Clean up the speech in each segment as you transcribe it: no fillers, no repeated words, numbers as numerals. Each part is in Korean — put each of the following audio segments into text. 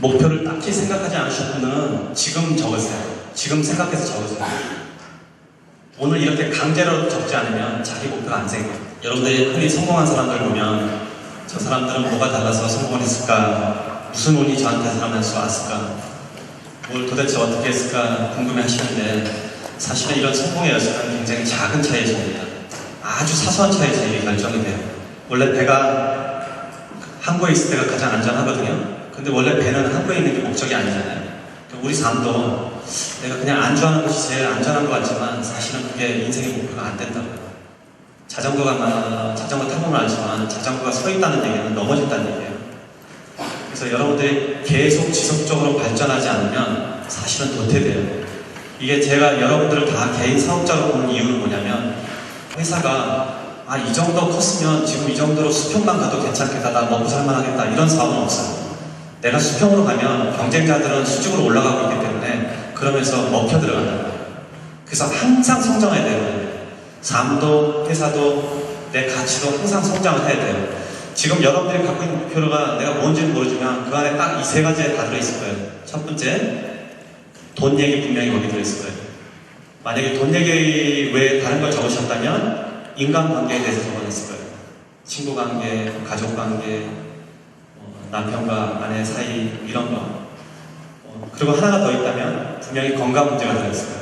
목표를 딱히 생각하지 않으신 분은 지금 적으세요. 지금 생각해서 적으세요. 오늘 이렇게 강제로 적지 않으면 자기 목표가 안 생겨요. 여러분들이 흔히 성공한 사람들 보면 저 사람들은 뭐가 달라서 성공을 했을까? 무슨 운이 저한테 살아면서 왔을까? 뭘 도대체 어떻게 했을까 궁금해 하시는데 사실은 이런 성공의 여정은 굉장히 작은 차이입니다. 아주 사소한 차이에서 이게 결정이 돼요. 원래 배가 항구에 있을 때가 가장 안전하거든요. 근데 원래 배는 항구에 있는 게 목적이 아니잖아요. 우리 삶도 내가 그냥 안주하는 것이 제일 안전한 것 같지만 사실은 그게 인생의 목표가 안 된다고요. 자전거 타보면 알지만 자전거가 서 있다는 얘기는 넘어진다는 얘기예요. 그래서 여러분들이 계속 지속적으로 발전하지 않으면 사실은 도태돼요. 이게 제가 여러분들을 다 개인 사업자로 보는 이유는 뭐냐면 회사가 이 정도 컸으면 지금 이 정도로 수평만 가도 괜찮겠다, 나 먹고 살만하겠다 이런 사업은 없어요. 내가 수평으로 가면 경쟁자들은 수직으로 올라가고 있기 때문에 그러면서 먹혀 들어간다는 거예요. 그래서 항상 성장해야 돼요. 삶도 회사도 내 가치도 항상 성장을 해야 돼요. 지금 여러분들이 갖고 있는 목표가 내가 뭔지는 모르지만 그 안에 딱 이 세 가지에 다 들어있을 거예요. 첫 번째, 돈 얘기 분명히 거기 들어있을 거예요. 만약에 돈 얘기 외에 다른 걸 적으셨다면 인간관계에 대해서 적어냈을 거예요. 친구관계, 가족관계, 남편과 아내 사이 이런 거. 그리고 하나가 더 있다면 분명히 건강 문제가 들어있을 거예요.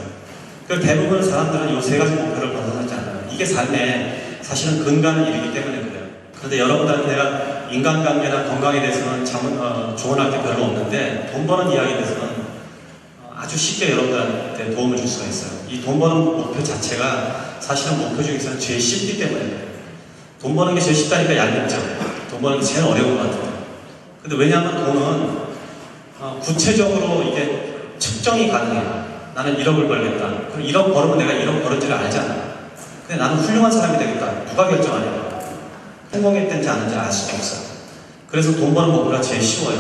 그 대부분 사람들은 이 세 가지 목표를 벗어나지 않아요. 이게 삶에 사실은 근간을 이루기 때문에 그래요. 그런데 여러분들한테 내가 인간관계나 건강에 대해서는 조언할 게 별로 없는데 돈 버는 이야기에 대해서는 아주 쉽게 여러분들한테 도움을 줄 수가 있어요. 이 돈 버는 목표 자체가 사실은 목표 중에서는 제일 쉽기 때문에 그래요. 돈 버는 게 제일 쉽다니까 얄밉죠. 돈 버는 게 제일 어려운 것 같아요. 근데 왜냐하면 돈은 구체적으로 이게 측정이 가능해요. 나는 1억을 벌겠다. 그럼 1억 벌으면 내가 1억 벌은지를 알잖아. 근데 나는 훌륭한 사람이 되겠다. 누가 결정하냐? 성공했든지 아는지 알 수가 없어요. 그래서 돈 버는 목표가 제일 쉬워요.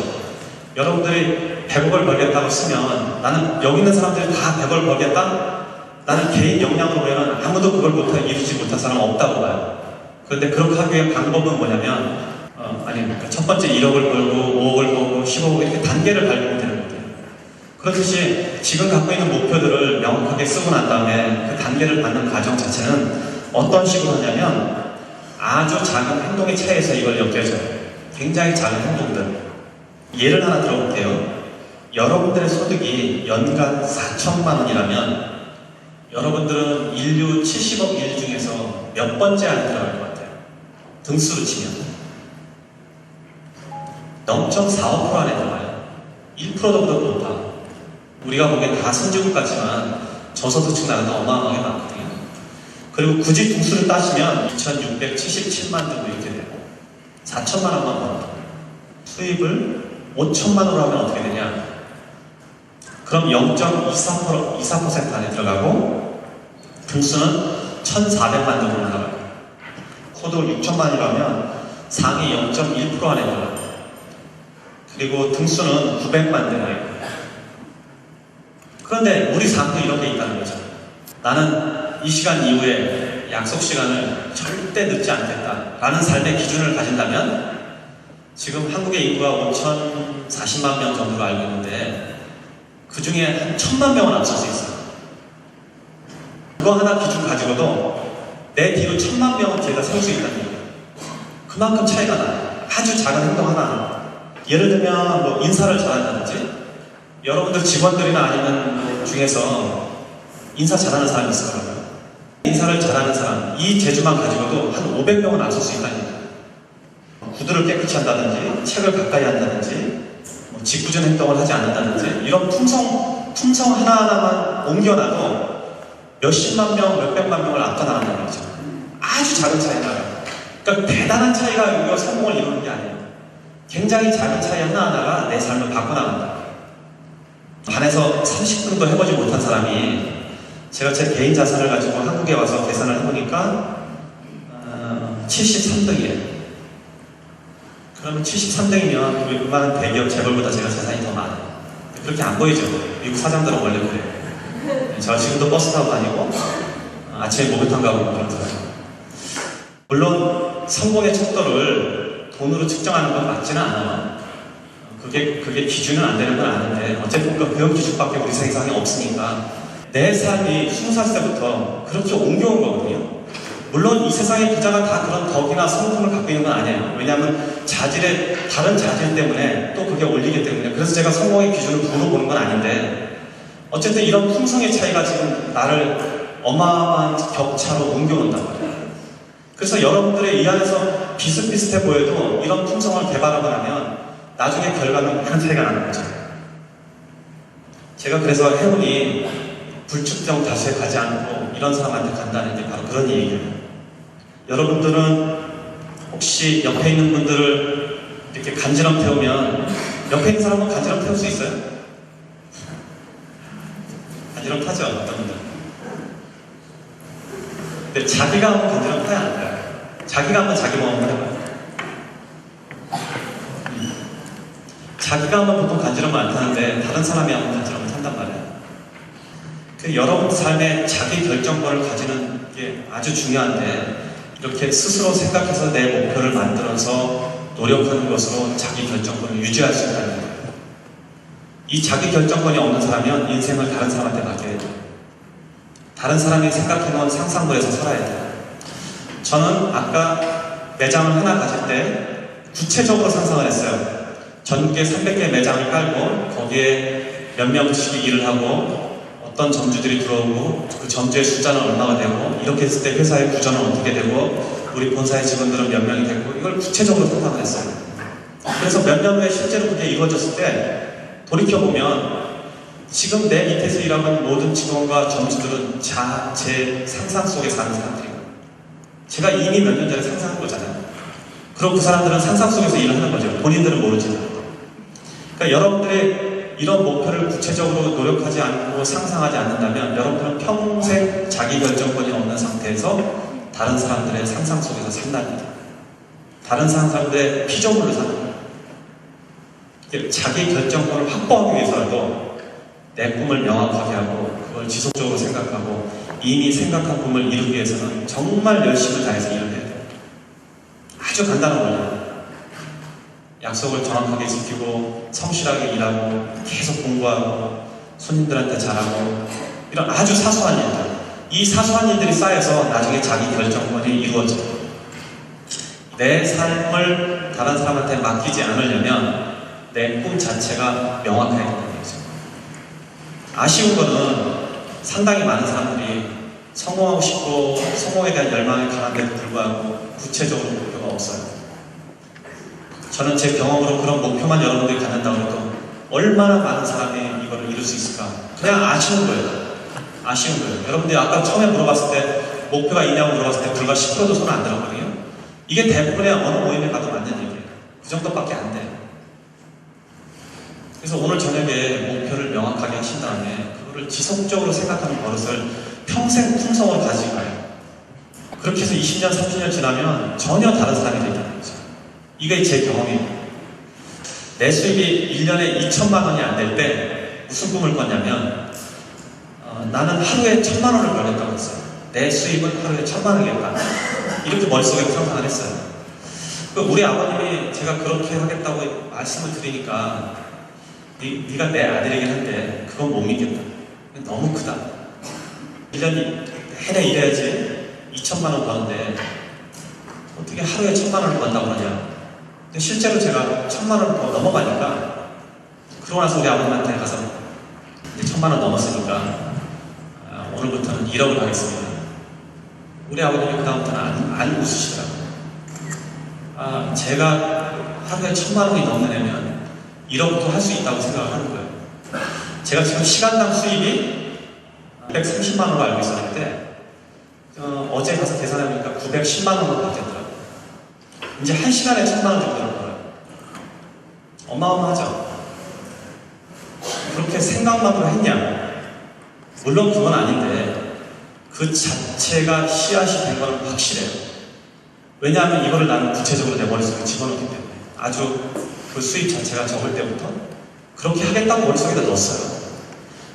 여러분들이 100억을 벌겠다고 쓰면 나는 여기 있는 사람들이 다 100억을 벌겠다? 나는 개인 역량으로 보면 아무도 그걸 이루지 못한 사람은 없다고 봐요. 그런데 그렇게 하기 위한 방법은 뭐냐면 첫 번째 1억을 벌고 5억을 벌고 15억 이렇게 단계를 밟으면 되는 거예요. 그렇듯이 지금 갖고 있는 목표들을 명확하게 쓰고 난 다음에 그 단계를 밟는 과정 자체는 어떤 식으로 하냐면 아주 작은 행동의 차이에서 이걸 엮여져요. 굉장히 작은 행동들. 예를 하나 들어볼게요. 여러분들의 소득이 연간 4천만 원이라면 여러분들은 인류 70억 일 중에서 몇 번째 안에 들어갈 것 같아요? 등수로 치면 0.45% 안에 들어가요. 1%도 높아. 우리가 보기엔 다 선진국 같지만 저소득층 나라도 어마어마하게 많거든요. 그리고 굳이 등수를 따지면 2,677만 정도 이렇게 되고 4천만 원만 벌어. 수입을 5천만 원으로 하면 어떻게 되냐? 그럼 0.24% 안에 들어가고 등수는 1,400만 정도 나가요. 소득을 6천만 원이라면 상위 0.1% 안에 들어가요. 그리고 등수는 900만 대나요. 그런데 우리 삶도 이런 게 있다는 거죠. 나는 이 시간 이후에 약속 시간을 절대 늦지 않겠다 라는 삶의 기준을 가진다면 지금 한국의 인구가 5,040만 명 정도로 알고 있는데 그 중에 한 1,000만 명은 앞설 수 있어요. 그거 하나 기준 가지고도 내 뒤로 1,000만 명은 제가 세울 수 있다는 얘기예요. 그만큼 차이가 나요. 아주 작은 행동 하나. 예를 들면 뭐 인사를 잘한다든지 여러분들 직원들이나 아니면 중에서 인사 잘하는 사람이 있을 거라고요. 인사를 잘하는 사람, 이 재주만 가지고도 한 500명은 앞설 수 있다는 얘기예요. 구두를 깨끗이 한다든지 책을 가까이 한다든지 짓궂은 행동을 하지 않는다든지 이런 품성 하나하나만 옮겨놔도 몇십만 명, 몇백만 명을 앞서 나간다는 거죠. 아주 작은 차이가요. 그러니까 대단한 차이가 이거 성공을 이루는 게 아니에요. 굉장히 작은 차이 하나하나가 내 삶을 바꿔나간다. 반에서 30분도 해보지 못한 사람이 제가 제 개인 자산을 가지고 한국에 와서 계산을 해보니까 73등이에요. 그러면 73등이면 웬만한 대기업 재벌보다 제가 재산이 더 많아요. 그렇게 안 보이죠? 미국 사장들은 원래 그래요. 제가 지금도 버스 타고 다니고 아침에 목욕탕 가고 그러더라고요. 물론 성공의 척도를 돈으로 측정하는 건 맞지는 않아요. 그게 기준은 안 되는 건 아는데 어쨌든 그런 기준밖에 우리 세상에 없으니까 내 삶이 20살 때부터 그렇게 옮겨온 거거든요. 물론 이 세상의 부자가 다 그런 덕이나 성품을 갖고 있는 건 아니에요. 왜냐하면 다른 자질 때문에 또 그게 올리기 때문에. 그래서 제가 성공의 기준을 물어보는 건 아닌데 어쨌든 이런 품성의 차이가 지금 나를 어마어마한 격차로 옮겨놓는단 말이에요. 그래서 여러분들의 이 안에서 비슷비슷해 보여도 이런 품성을 개발하고 나면 나중에 결과는 큰 차이가 나는 거죠. 제가 그래서 행운이 불특정 다수에 가지 않고 이런 사람한테 간다는 게 바로 그런 얘기예요. 여러분들은 혹시 옆에 있는 분들을 이렇게 간지럼 태우면 옆에 있는 사람은 간지럼 태울 수 있어요? 간지럼 타죠, 어떤 분들. 근데 자기가 하면 간지럼 타야 안 돼요. 자기가 하면 자기 마음을 해봐요. 자기가 하면 보통 간지럼을 안 타는데 다른 사람이 하면 간지럼을 탄단 말이에요. 여러분 삶에 자기 결정권을 가지는 게 아주 중요한데 이렇게 스스로 생각해서 내 목표를 만들어서 노력하는 것으로 자기 결정권을 유지할 수 있다는 거예요. 이 자기 결정권이 없는 사람은 인생을 다른 사람한테 맡겨야 돼요. 다른 사람이 생각해놓은 상상물에서 살아야 돼요. 저는 아까 매장을 하나 가질 때 구체적으로 상상을 했어요. 전국에 300개 매장을 깔고 거기에 몇 명씩 일을 하고 어떤 점주들이 들어오고 그 점주의 숫자는 얼마가 되고 이렇게 했을 때 회사의 구조는 어떻게 되고 우리 본사의 직원들은 몇 명이 되고 이걸 구체적으로 상상을 했어요. 그래서 몇 년 후에 실제로 그게 이루어졌을 때 돌이켜보면 지금 내 밑에서 일하는 모든 직원과 점주들은 제 상상 속에 사는 사람들이에요. 제가 이미 몇 년 전에 상상한 거잖아요. 그럼 그 사람들은 상상 속에서 일을 하는 거죠. 본인들은 모르지만. 그러니까 여러분들의 이런 목표를 구체적으로 노력하지 않고 상상하지 않는다면 여러분들은 평생 자기 결정권이 없는 상태에서 다른 사람들의 상상 속에서 산답니다. 다른 사람들의 피조물로 사는 거예요. 자기 결정권을 확보하기 위해서라도 내 꿈을 명확하게 하고 그걸 지속적으로 생각하고 이미 생각한 꿈을 이루기 위해서는 정말 열심히 다해서 일을 해야 돼요. 아주 간단한 거예요. 약속을 정확하게 지키고 성실하게 일하고 계속 공부하고 손님들한테 잘하고 이런 아주 사소한 일들, 이 사소한 일들이 쌓여서 나중에 자기 결정권이 이루어져요. 내 삶을 다른 사람한테 맡기지 않으려면 내 꿈 자체가 명확해야 된다는 거죠. 아쉬운 거는 상당히 많은 사람들이 성공하고 싶고 성공에 대한 열망이 강한데도 불구하고 구체적으로 목표가 없어요. 저는 제 경험으로 그런 목표만 여러분들이 갖는다고 해도 얼마나 많은 사람이 이걸 이룰 수 있을까? 그냥 아쉬운 거예요. 아쉬운 거예요. 여러분들이 아까 처음에 물어봤을 때 목표가 있냐고 물어봤을 때 불과 10%도 손을 안 들었거든요. 이게 대부분의 어느 모임에 가도 맞는 얘기예요. 그 정도밖에 안 돼요. 그래서 오늘 저녁에 목표를 명확하게 하신 다음에 그거를 지속적으로 생각하는 버릇을 평생 품성으로 가지고 가요. 그렇게 해서 20년, 30년 지나면 전혀 다른 사람이 되겠다는 거죠. 이게 제 경험이에요. 내 수입이 1년에 2천만 원이 안 될 때 무슨 꿈을 꿨냐면 나는 하루에 1,000만 원을 벌겠다고 했어요. 내 수입은 하루에 1,000만 원이겠다. 이렇게 머릿속에 상상을 했어요. 우리 아버님이 제가 그렇게 하겠다고 말씀을 드리니까 네가 내 아들이긴 한데 그건 못 믿겠다. 너무 크다. 1년이 해내 일해야지 2천만 원 버는데 어떻게 하루에 1,000만 원을 번다고 그러냐. 근데 실제로 제가 1,000만 원을 더 넘어가니까 그러고 나서 우리 아버님한테 가서 1,000만 원 넘었으니까 오늘부터는 1억을 하겠습니다. 우리 아버님이 그 다음부터는 안 웃으시더라고요. 제가 하루에 1,000만 원이 넘는 애면 1억도 할 수 있다고 생각을 하는 거예요. 제가 지금 시간당 수입이 130만 원으로 알고 있었는데 어제 가서 계산해보니까 910만 원으로 바뀌었더라고요. 이제 1시간에 1,000만 원 정도를 벌어요. 어마어마하죠? 그렇게 생각만으로 했냐? 물론 그건 아닌데 그 자체가 씨앗이 된 건 확실해요. 왜냐하면 이거를 나는 구체적으로 내 머릿속에 집어넣기 때문에 아주 그 수입 자체가 적을 때부터 그렇게 하겠다고 머릿속에다 넣었어요.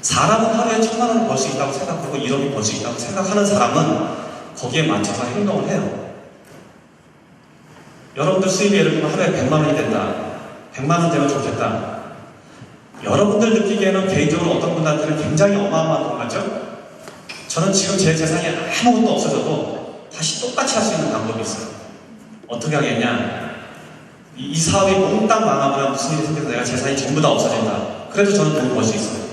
사람은 하루에 1,000만 원을 벌 수 있다고 생각하고 1억이 벌 수 있다고 생각하는 사람은 거기에 맞춰서 행동을 해요. 여러분들 수입이 예를 들면 하루에 100만 원이 된다. 100만 원 되면 좋겠다. 여러분들 느끼기에는 개인적으로 어떤 분들한테는 굉장히 어마어마한 돈 같죠? 저는 지금 제 재산이 아무것도 없어져도 다시 똑같이 할 수 있는 방법이 있어요. 어떻게 하겠냐? 이 사업이 몽땅 망하면 무슨 일이 생겨서 내가 재산이 전부 다 없어진다. 그래도 저는 돈을 벌 수 있어요.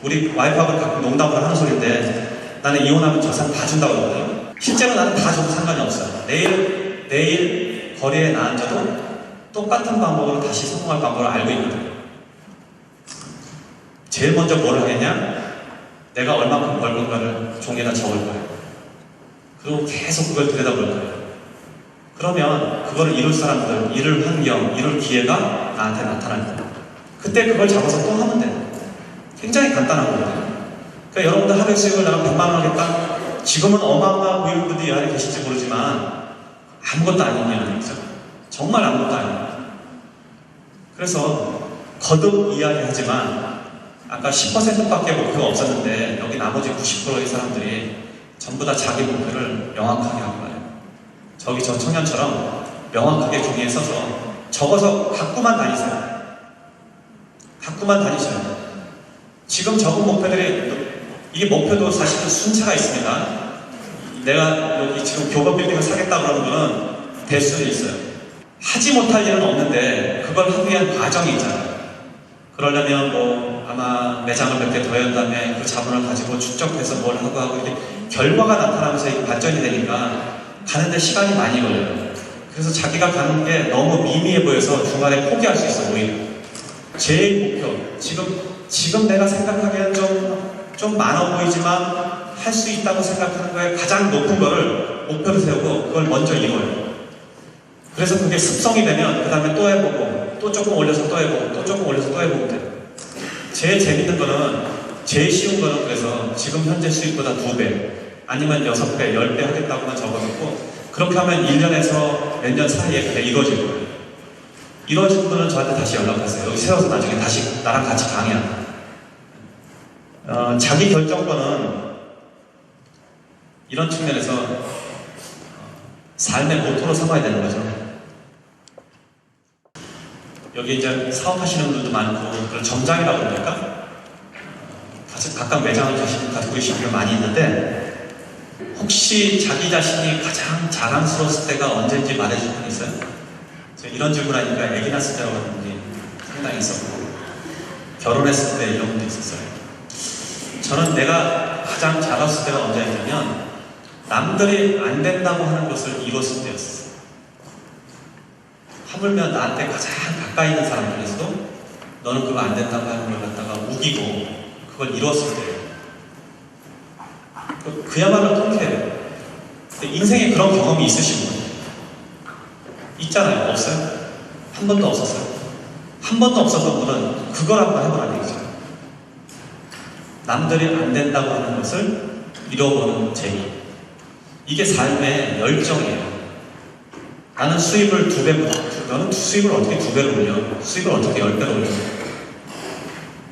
우리 와이프하고 가끔 농담으로 하는 소리인데 나는 이혼하면 재산 다 준다고 그러거든요. 실제로 나는 다 줘도 상관이 없어요. 내일 거리에 나앉아도 똑같은 방법으로 다시 성공할 방법을 알고 있거든요. 제일 먼저 뭘 하겠냐? 내가 얼마큼 벌 건가를 종이에다 적을 거예요. 그리고 계속 그걸 들여다볼 거예요. 그러면 그거를 이룰 사람들, 이룰 환경, 이룰 기회가 나한테 나타날 거예요. 그때 그걸 잡아서 또 하면 돼요. 굉장히 간단한 거거든요. 그러니까 여러분들 하루의 수익을 나랑 100만 원 하겠다? 지금은 어마어마한 고위분들이 이 안에 계실지 모르지만 아무것도 아닌 일이죠. 정말 아무것도 아니에요. 그래서 거듭 이야기하지만 아까 10%밖에 목표가 없었는데 여기 나머지 90%의 사람들이 전부 다 자기 목표를 명확하게 하고 가요. 저기 저 청년처럼 명확하게 종이에 써서 적어서 갖고만 다니세요. 갖고만 다니셔야 돼요. 지금 적은 목표들이 이게 목표도 사실은 순차가 있습니다. 내가 여기 지금 교법 빌딩을 사겠다 그러는 거는 될 수도 있어요. 하지 못할 일은 없는데 그걸 하기 위한 과정이 있잖아요. 그러려면 뭐 아마 매장을 몇 개 더 연 다음에 그 자본을 가지고 축적해서 뭘 하고 이렇게 결과가 나타나면서 이게 발전이 되니까 가는데 시간이 많이 걸려요. 그래서 자기가 가는 게 너무 미미해 보여서 중간에 포기할 수 있어 오히려. 제일 목표, 지금 내가 생각하기엔 좀 많아 보이지만 할 수 있다고 생각하는 거에 가장 높은 거를 목표를 세우고 그걸 먼저 이뤄요. 그래서 그게 습성이 되면 그 다음에 또 해보고 또 조금 올려서 또 해보고 또 조금 올려서 또 해보고 돼요. 제일 재밌는 거는 제일 쉬운 거는 그래서 지금 현재 수익보다 2배 아니면 6배, 10배 하겠다고만 적어놓고 그렇게 하면 1년에서 몇 년 사이에 그게 이루어질 거예요. 이루어진 거는 저한테 다시 연락하세요. 여기 세워서 나중에 다시 나랑 같이 강의하는 자기 결정권은 이런 측면에서 삶의 모토로 삼아야 되는 거죠. 여기 이제 사업하시는 분들도 많고 그런 점장이라고 그럴까? 각각 매장을 가지고 계신 분들 많이 있는데 혹시 자기 자신이 가장 자랑스러웠을 때가 언제인지 말해줄 분 있어요? 이런 질문 하니까 애기 낳았을 때라고 하는 분이 상당히 있었고 결혼했을 때 이런 분도 있었어요. 저는 내가 가장 잘했을 때가 언제였냐면 남들이 안 된다고 하는 것을 이뤘을 때였어요. 하물며 나한테 가장 가까이 있는 사람들에서도 너는 그거 안 된다고 하는 걸 갖다가 우기고 그걸 이뤘을 때예요. 그야말로 통쾌해요. 인생에 그런 경험이 있으신 분 있잖아요? 없어요? 한 번도 없었어요? 한 번도 없었던 분은 그걸 한번 해보라는 얘기죠. 남들이 안 된다고 하는 것을 이뤄보는 재미. 이게 삶의 열정이에요. 나는 수입을 2배, 너는 수입을 어떻게 2배로 올려? 수입을 어떻게 10배로 올려?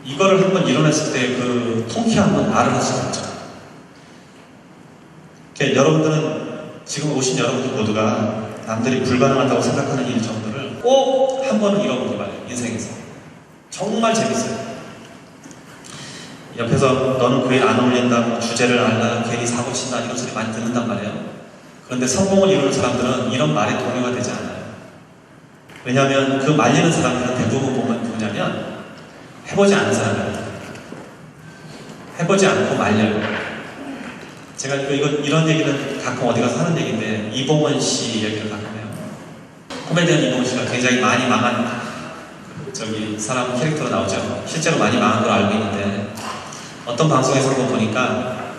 이거를 한번 이뤄냈을 때 그 통쾌함은 말을 할 수가 없죠. 그러니까 여러분들은 지금 오신 여러분들 모두가 남들이 불가능하다고 생각하는 일 정도를 꼭 한 번은 이뤄보기 바래요. 인생에서. 정말 재밌어요. 옆에서 너는 그 일 안 어울린다, 주제를 알라, 괜히 사고 친다 이런 소리 많이 듣는단 말이에요. 그런데 성공을 이루는 사람들은 이런 말에 동요가 되지 않아요. 왜냐하면 그 말리는 사람들은 대부분 보면 누구냐면 해보지 않은 사람이에요. 해보지 않고 말려요. 제가 이런 얘기는 가끔 어디 가서 하는 얘기인데 이봉원 씨 얘기를 가끔 해요. 코미디언 이봉원 씨가 굉장히 많이 망한 사람 캐릭터로 나오죠. 실제로 많이 망한 걸 알고 있는데 어떤 방송에서 한번 보니까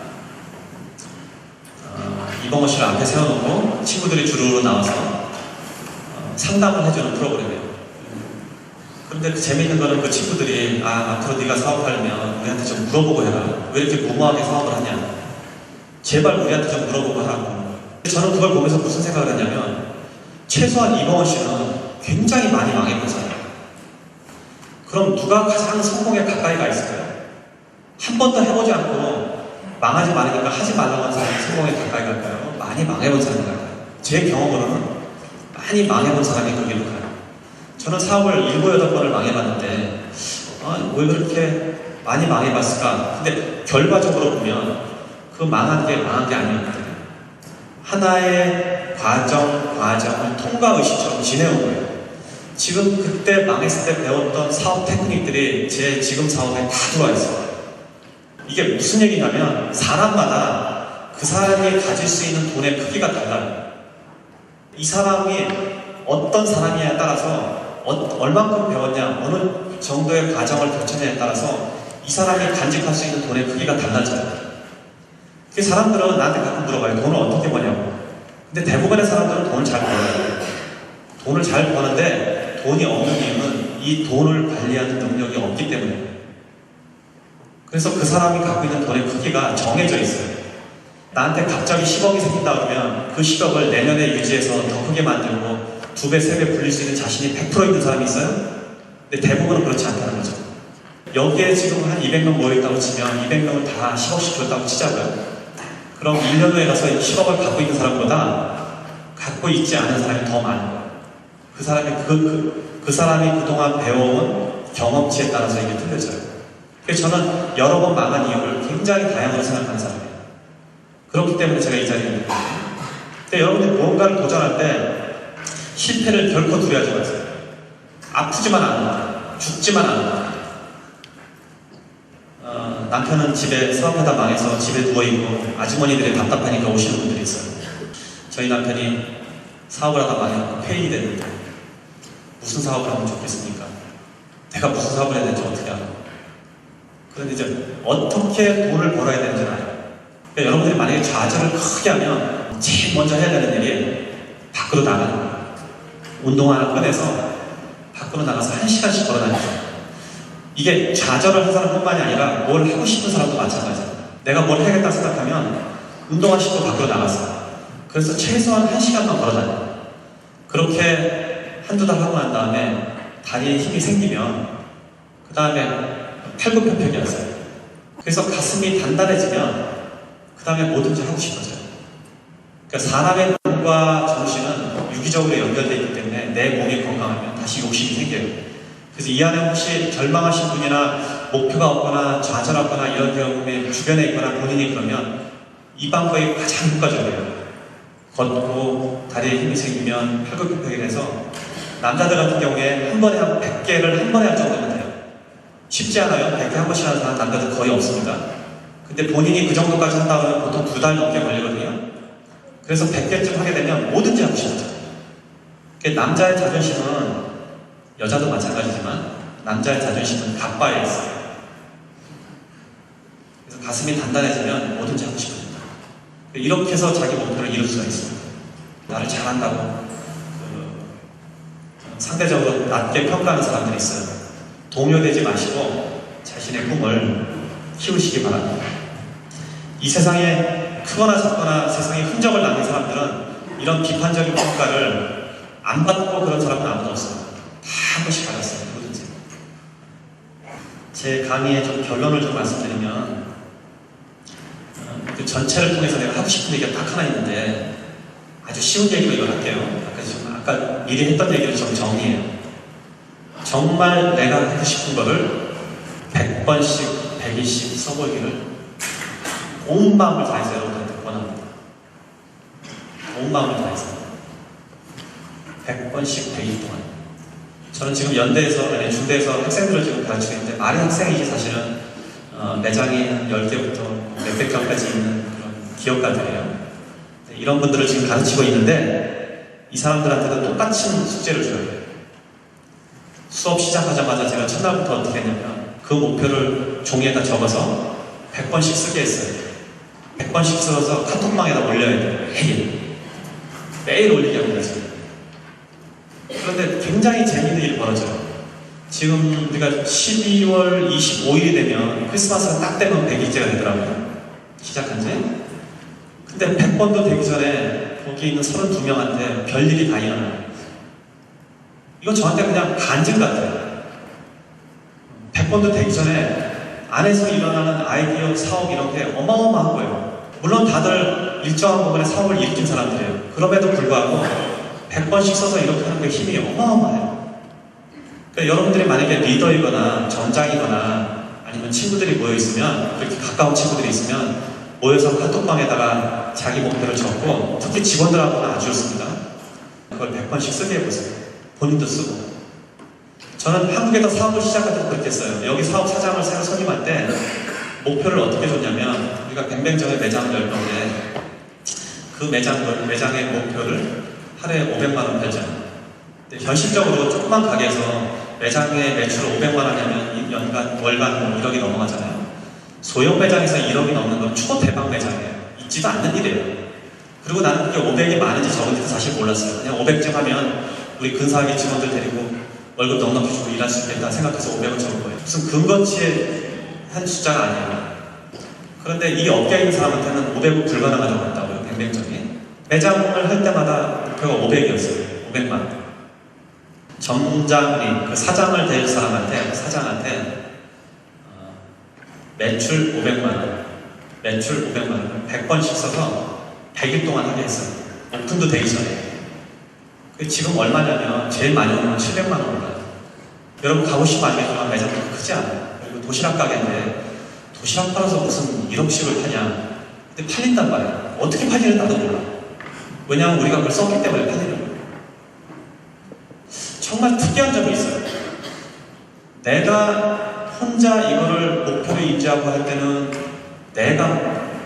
이봉원 씨를 앞에 세워놓고 친구들이 주르르 나와서 상담을 해주는 프로그램이에요. 그런데 그 재밌는 거는 그 친구들이 앞으로 네가 사업하려면 우리한테 좀 물어보고 해라. 왜 이렇게 무모하게 사업을 하냐. 제발 우리한테 좀 물어보고 하라고. 저는 그걸 보면서 무슨 생각을 했냐면 최소한 이봉원 씨는 굉장히 많이 망해본 사람이에요. 그럼 누가 가장 성공에 가까이 가 있을까요? 한 번도 해보지 않고 망하지 말으니까 하지 말라고 하는 사람이 성공에 가까이 갈까요? 많이 망해본 사람이 갈까요? 제 경험으로는 많이 망해본 사람이 그 길로 가요. 저는 사업을 7, 8번을 망해봤는데 왜 그렇게 많이 망해봤을까? 근데 결과적으로 보면 그 망한 게 아니었거든요. 하나의 과정을 통과 의식처럼 지내온 거예요. 지금 그때 망했을 때 배웠던 사업 테크닉들이 제 지금 사업에 다 들어와 있어요. 이게 무슨 얘기냐면 사람마다 그 사람이 가질 수 있는 돈의 크기가 달라요. 이 사람이 어떤 사람이냐에 따라서 얼만큼 배웠냐, 어느 정도의 과정을 거쳤냐에 따라서 이 사람이 간직할 수 있는 돈의 크기가 달라져요. 그 사람들은 나한테 가끔 물어봐요. 돈을 어떻게 버냐고. 근데 대부분의 사람들은 돈을 잘 벌어요. 돈을 잘 버는데 돈이 없는 이유는 이 돈을 관리하는 능력이 없기 때문이에요. 그래서 그 사람이 갖고 있는 돈의 크기가 정해져 있어요. 나한테 갑자기 10억이 생긴다 그러면 그 10억을 내년에 유지해서 더 크게 만들고 2배, 3배 불릴 수 있는 자신이 100% 있는 사람이 있어요? 근데 대부분은 그렇지 않다는 거죠. 여기에 지금 한 200명 모여있다고 치면 200명을 다 10억씩 줬다고 치자고요. 그럼 1년 후에 가서 10억을 갖고 있는 사람보다 갖고 있지 않은 사람이 더 많은 거예요. 그 사람이 그동안 배워온 경험치에 따라서 이게 틀려져요. 그래서 저는 여러 번 망한 이유를 굉장히 다양하게 생각하는 사람이에요. 그렇기 때문에 제가 이 자리에 있는 거예요. 근데 여러분들이 무언가를 도전할 때 실패를 결코 두려워하지 마세요. 아프지만 않는다. 죽지만 않는다. 남편은 집에 사업하다 망해서 집에 누워있고 아주머니들이 답답하니까 오시는 분들이 있어요. 저희 남편이 사업을 하다 망해서 폐인이 됐는데 무슨 사업을 하면 좋겠습니까? 내가 무슨 사업을 해야 되는지 어떻게 알아? 그런데 이제 어떻게 돈을 벌어야 되는지는 알아요. 그러니까 여러분들이 만약에 좌절을 크게 하면 제일 먼저 해야 되는 일이 밖으로 나가는 거예요. 운동 하나 꺼내서 밖으로 나가서 1시간씩 걸어다니죠. 이게 좌절을 한 사람뿐만이 아니라 뭘 하고 싶은 사람도 마찬가지예요. 내가 뭘 해야겠다 생각하면 운동하시고 밖으로 나갔어요. 그래서 최소한 1시간만 걸어다녀요. 그렇게 한두 달 하고 난 다음에 다리에 힘이 생기면 그 다음에 팔굽혀펴기 하세요. 그래서 가슴이 단단해지면 그 다음에 뭐든지 하고 싶어져요. 그러니까 사람의 몸과 정신은 유기적으로 연결되어 있기 때문에 내 몸이 건강하면 다시 욕심이 생겨요. 그래서 이 안에 혹시 절망하신 분이나 목표가 없거나 좌절하거나 이런 경험에 주변에 있거나 본인이 그러면 이 방법이 가장 효과적이에요. 걷고 다리에 힘이 생기면 팔굽혀펴기를 해서 남자들 같은 경우에 한 번에 하고 100개를 한 번에 할 정도면 돼요. 쉽지 않아요. 100개 한 번씩 하는 사람 남자들 거의 없습니다. 근데 본인이 그 정도까지 한다 그러면 보통 2달 넘게 걸리거든요. 그래서 100개쯤 하게 되면 뭐든지 하고 싶어져. 남자의 자존심은 여자도 마찬가지지만 남자의 자존심은 갑바에 있어요. 그래서 가슴이 단단해지면 뭐든지 하고 싶어진다. 이렇게 해서 자기 목표를 이룰 수가 있습니다. 나를 잘한다고 상대적으로 낮게 평가하는 사람들이 있어요. 동요되지 마시고 자신의 꿈을 키우시기 바랍니다. 이 세상에 크거나 작거나 세상에 흔적을 남긴 사람들은 이런 비판적인 평가를 안 받고 그런 사람은 아무도 없어요. 다 한 번씩 받았어요. 누구든지. 제 강의의 좀 결론을 좀 말씀드리면 그 전체를 통해서 내가 하고 싶은 얘기가 딱 하나 있는데 아주 쉬운 얘기로 이걸 할게요. 아까 미리 했던 얘기를 좀 정리해요. 정말 내가 하고 싶은 거를 100번씩 100일씩 써보기를 온 마음을 다해서 여러분한테 권합니다. 온 마음을 다해서 100번씩 100일 동안. 저는 지금 연대에서, 아니 중대에서 학생들을 지금 가르치고 있는데 말이 학생이지 사실은 매장이 한 10개부터 몇백 개까지 있는 그런 기업가들이에요. 이런 분들을 지금 가르치고 있는데 이 사람들한테도 똑같은 숙제를 줘요. 수업 시작하자마자 제가 첫날부터 어떻게 했냐면 그 목표를 종이에다 적어서 100번씩 쓰게 했어요. 100번씩 써서 카톡방에다 올려야 돼요. 매일 올리게 합니다. 지금. 그런데 굉장히 재미있는 일이 벌어져요. 지금 우리가 12월 25일이 되면 크리스마스가 딱 되면 100일째가 되더라고요. 시작한 지. 근데 100번도 되기 전에 거기 있는 32명한테 별일이 다 일어나요. 이건 저한테 그냥 간증 같아요. 100번도 되기 전에 안에서 일어나는 아이디어, 사업 이런 게 어마어마한 거예요. 물론 다들 일정한 부분에 사업을 일으킨 사람들이에요. 그럼에도 불구하고 100번씩 써서 이렇게 하는 게 힘이 어마어마해요. 그러니까 여러분들이 만약에 리더이거나 점장이거나 아니면 친구들이 모여있으면, 그렇게 가까운 친구들이 있으면 모여서 카톡방에다가 자기 목표를 적고, 특히 직원들하고는 아주 좋습니다. 그걸 100번씩 쓰게 해보세요. 본인도 쓰고. 저는 한국에서 사업을 시작할 때도 그렇게 했어요. 여기 사업 사장을 새로 선임할 때 목표를 어떻게 줬냐면, 우리가 뱅뱅점에 매장을 열 건데 그 매장의 목표를 하루에 500만 원 팔자. 현실적으로 조그만 가게에서 매장의 매출을 500만 원 하냐면 월간 1억이 넘어가잖아요. 소형 매장에서 1억이 넘는 건 초대박 매장이에요. 있지도 않는 일이에요. 그리고 나는 그게 500이 많은지 적은지도 사실 몰랐어요. 그냥 500쯤 하면 우리 근사하게 직원들 데리고 월급 넉넉히 주고 일할 수 있겠다 생각해서 500을 적은 거예요. 무슨 근거치의 한 숫자가 아니에요. 그런데 이 업계에 있는 사람한테는 500은 불가능하다고 한다고요. 뱅뱅점이. 매장을 할 때마다 목표가 500이었어요. 500만. 점장님, 그 사장을 될 사장한테 매출 500만원, 매출 500만원 100번씩 써서 100일 동안 하게 했어요. 오픈도 되기 전에. 지금 얼마냐면 제일 많이 오면 700만원 올라요. 여러분 가고 싶으면 알겠지만 매장도 크지 않아요. 그리고 도시락 가게인데 도시락 팔아서 무슨 1억씩을 파냐. 근데 팔린단 말이에요. 어떻게 팔리는 나도 몰라. 왜냐하면 우리가 그걸 썼기 때문에 팔리는 거예요. 정말 특이한 점이 있어요. 내가 혼자 이거를 목표를 인지하고 할 때는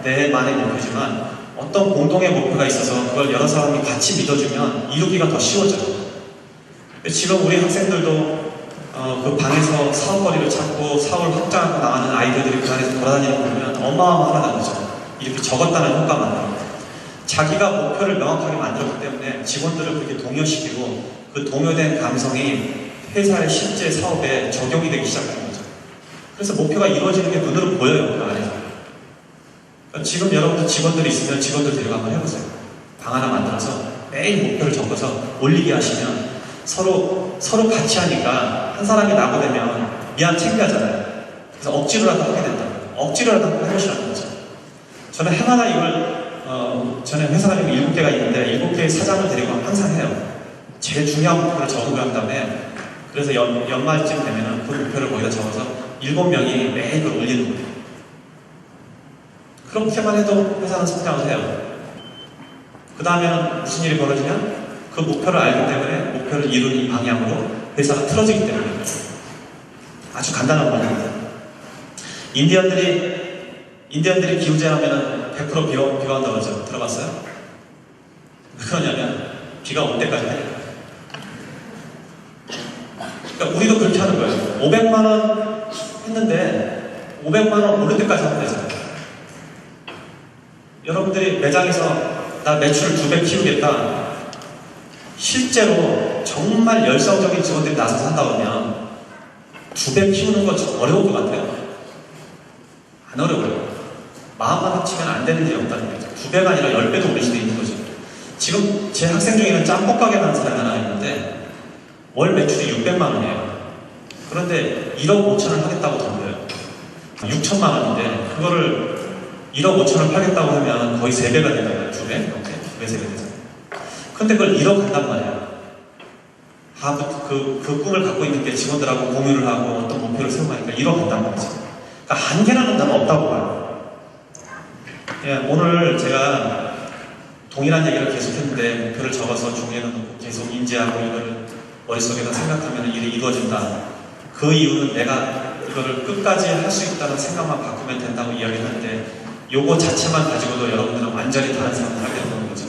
내만의 목표지만 어떤 공동의 목표가 있어서 그걸 여러 사람이 같이 믿어주면 이루기가 더 쉬워져요. 지금 우리 학생들도 그 방에서 사업거리를 찾고 사업을 확장하고 나가는 아이들이 그 안에서 돌아다니는 거 보면 어마어마하다는 거죠. 이렇게 적었다는 효과만. 자기가 목표를 명확하게 만들었기 때문에 직원들을 그렇게 동요시키고 그 동요된 감성이 회사의 실제 사업에 적용이 되기 시작하는 거죠. 그래서 목표가 이루어지는 게 눈으로 보여요. 그 안에서. 그러니까 지금 여러분들 직원들이 있으면 직원들 데리고 한번 해보세요. 방 하나 만들어서 매일 목표를 적어서 올리게 하시면 서로 같이 하니까 한 사람이 낙오되면 미안 창피하잖아요. 그래서 억지로라도 하게 된다. 억지로라도 한번 해보시라는 거죠. 저는 해마다 이걸 저는 회사가 7개가 있는데 7개의 사장을 데리고 항상 해요. 제일 중요한 목표를 적응을 한 다음에 그래서 연말쯤 되면 그 목표를 거기다 적어서 7명이 매일 그걸 올리는 거예요. 그렇게만 해도 회사는 성장을 해요. 그 다음에는 무슨 일이 벌어지냐? 그 목표를 알기 때문에 목표를 이루는 방향으로 회사가 틀어지기 때문입니다. 아주 간단한 원리입니다. 인디언들이 기후제하면 100% 비가 온다고 하죠. 들어봤어요? 왜 그러냐면 비가 올 때까지 하니까. 그러니까 우리도 그렇게 하는 거예요. 500만원 했는데 500만원 오를 때까지 하면 되잖아요. 여러분들이 매장에서 나 매출을 2배 키우겠다. 실제로 정말 열성적인 직원들이 나서서 한다 그러면 2배 키우는 건 좀 어려울 것 같아요. 안 어려워요. 마음만 합치면 안 되는 일이 없다는 거죠. 2배가 아니라 10배도 올릴 수도 있는 거죠. 지금 제 학생 중에는 짬뽕 가게 하는 사람이 하나 있는데 월 매출이 600만 원이에요. 그런데 1억 5천을 하겠다고 덤벼요. 6천만 원인데 그거를 1억 5천을 팔겠다고 하면 거의 3배가 된다고요. 2배? 이렇게 2배, 3배 되잖아요. 근데 그걸 1억 한단 말이에요. 그 꿈을 갖고 있는 게 직원들하고 공유를 하고 어떤 목표를 세우고 하니까 1억 한단 말이죠. 그러니까 한계라는 건 없다고 봐요. 예, 오늘 제가 동일한 얘기를 계속했는데 목표를 적어서 종이에 넣고 계속 인지하고 이거를 머릿속에서 생각하면 일이 이루어진다. 그 이유는 내가 이거를 끝까지 할 수 있다는 생각만 바꾸면 된다고 이야기를 하는데 요거 자체만 가지고도 여러분들은 완전히 다른 삶을 하게 되는 거죠.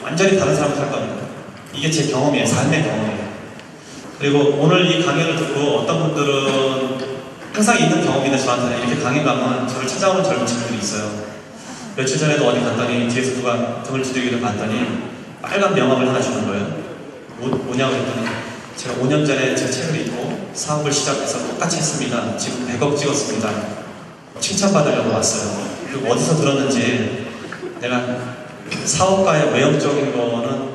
완전히 다른 삶을 살 겁니다. 이게 제 경험이에요. 삶의 경험이에요. 그리고 오늘 이 강연을 듣고 어떤 분들은 항상 있는 경험인데 저한테는 이렇게 강의 가면 저를 찾아오는 젊은 친구들이 있어요. 며칠 전에도 어디 갔더니 뒤에서 누가 등을 두들기를 봤더니 빨간 명함을 하나 주는 거예요. 뭐냐고 했더니 제가 5년 전에 제 책을 읽고 사업을 시작해서 똑같이 했습니다. 지금 100억 찍었습니다. 칭찬받으려고 왔어요. 그리고 어디서 들었는지 내가 사업가의 외형적인 거는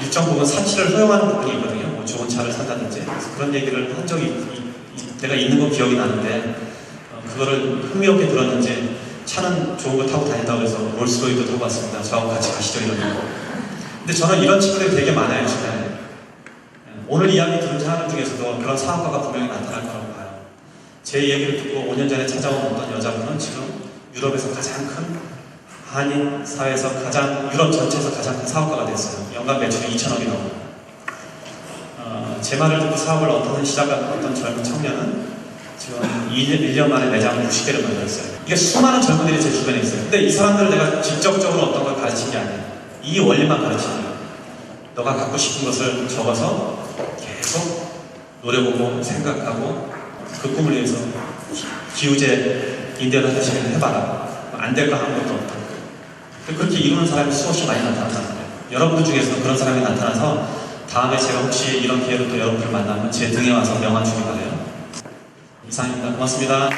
일정 부분 사치를 허용하는 부분이 있거든요. 뭐 좋은 차를 산다든지. 그래서 그런 얘기를 한 적이 내가 있는 거 기억이 나는데 그거를 흥미롭게 들었는지 차는 좋은 거 타고 다닌다고 해서 롤스로이도 타고 왔습니다. 저하고 같이 가시죠 이러고. 근데 저는 이런 친구들이 되게 많아요 주변에. 오늘 이야기 들은 사람 중에서도 그런 사업가가 분명히 나타날 거라고 봐요. 제 얘기를 듣고 5년 전에 찾아온 어떤 여자분은 지금 유럽에서 가장 큰 한인 사회에서 유럽 전체에서 가장 큰 사업가가 됐어요. 연간 매출이 2천억이 넘어요. 제 말을 듣고 사업을 시작한 어떤 젊은 청년은 지금 1년 만에 매장을 60개를 만들었어요. 이게 수많은 젊은이들이 제 주변에 있어요. 근데 이 사람들을 내가 직접적으로 어떤 걸 가르친 게 아니에요. 이 원리만 가르친 거예요. 너가 갖고 싶은 것을 적어서 계속 노려보고 생각하고 그 꿈을 위해서 기우제 인대를 하듯이 해봐라. 안 될 거 아무것도 없다. 그렇게 이루는 사람이 수없이 많이 나타난다는 거예요. 여러분들 중에서도 그런 사람이 나타나서 다음에 제가 혹시 이런 기회로 또 여러분들 만나면 제 등에 와서 명함 주기 바래요. 이상입니다. 고맙습니다.